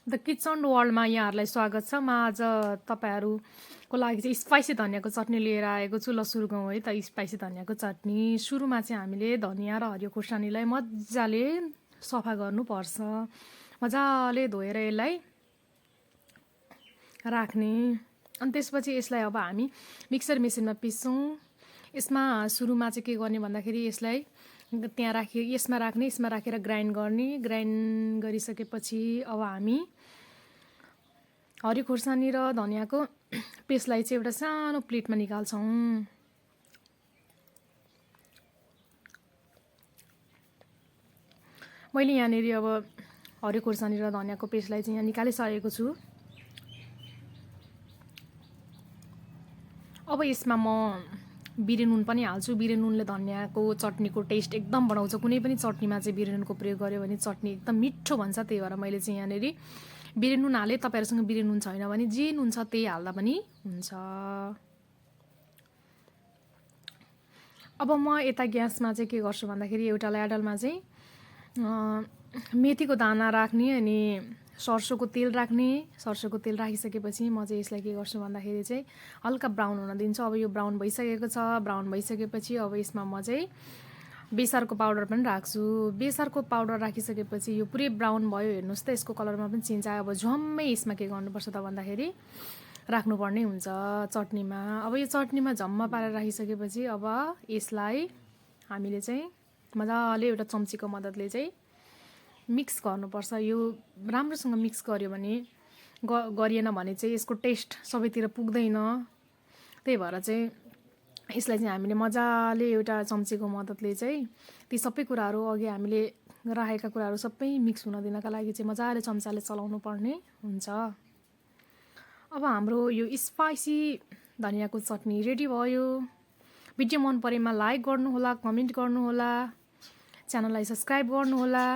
The kitchen वर्ल्डमा यहाँहरूलाई स्वागत छ। म आज तपाईँहरूको लागि चाहिँ स्पाइसी धनियाँको चटनी लिएर आएको छु। ल सुरु गरौँ है त स्पाइसी धनियाँको चटनी। सुरुमा चाहिँ हामीले धनियाँ र हरियो खुर्सानीलाई मजाले सफा गर्नुपर्छ। मजाले धोएर यसलाई राख्ने। अनि त्यसपछि यसलाई अब हामी मिक्सर मेसिनमा पिस्छौँ। यसमा सुरुमा चाहिँ के गर्ने भन्दाखेरि यसलाई यसमा राखेर ग्राइन्ड गर्ने। ग्राइन्ड गरिसकेपछि अब हामी हरियो खुर्सानी र धनियाँको पेस्टलाई चाहिँ एउटा सानो प्लेटमा निकाल्छौँ। मैले यहाँनिर अब हरियो खुर्सानी र धनियाँको पेस्टलाई चाहिँ यहाँ निकालिसकेको छु। अब यसमा म बिरे नुन पनि हाल्छु। बिरे नुनले धनियाँको चटनीको टेस्ट एकदम बढाउँछ। कुनै पनि चटनीमा चाहिँ बिरे नुनको प्रयोग गर्यो भने चटनी एकदम मिठो भन्छ। त्यही भएर मैले चाहिँ यहाँनिर बिरे नुन हालेँ। तपाईँहरूसँग बिरे नुन छैन भने जे नुन छ त्यही हाल्दा पनि हुन्छ। अब म यता ग्यासमा चाहिँ के गर्छु भन्दाखेरि एउटा ल्याडलमा चाहिँ मेथीको दाना राख्ने अनि सर्सोको तेल राख्ने। सर्सोको तेल राखिसकेपछि म चाहिँ यसलाई के गर्छु भन्दाखेरि चाहिँ हल्का ब्राउन हुन दिन्छु। अब यो ब्राउन भइसकेको छ। ब्राउन भइसकेपछि अब यसमा म चाहिँ बेसारको पाउडर पनि राख्छु। बेसारको पाउडर राखिसकेपछि यो पुरै ब्राउन भयो। हेर्नुहोस् त यसको कलरमा पनि चेन्ज आयो। अब झम्मै यसमा के गर्नुपर्छ त भन्दाखेरि राख्नुपर्ने हुन्छ चटनीमा। अब यो चटनीमा झम्मा पारेर राखिसकेपछि अब यसलाई हामीले चाहिँ मजाले एउटा चम्चीको मद्दतले चाहिँ मिक्स गर्नुपर्छ। यो राम्रोसँग मिक्स गर्यो भने गरिएन भने चाहिँ यसको टेस्ट सबैतिर पुग्दैन। त्यही भएर चाहिँ यसलाई चाहिँ हामीले मजाले एउटा चम्चीको मद्दतले चाहिँ ती सबै कुराहरू अघि हामीले राखेका कुराहरू सबै मिक्स हुन दिनका लागि चाहिँ मजाले चम्चाले चलाउनु पर्ने हुन्छ। अब हाम्रो यो स्पाइसी धनियाँको चटनी रेडी भयो। भिडियो मन परेमा लाइक गर्नुहोला, कमेन्ट गर्नुहोला, च्यानललाई सब्सक्राइब गर्नुहोला।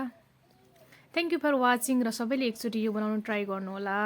थ्याङ्क यू फर वाचिङ र सबैले एकचोटि यो बनाउन ट्राई गर्नुहोला।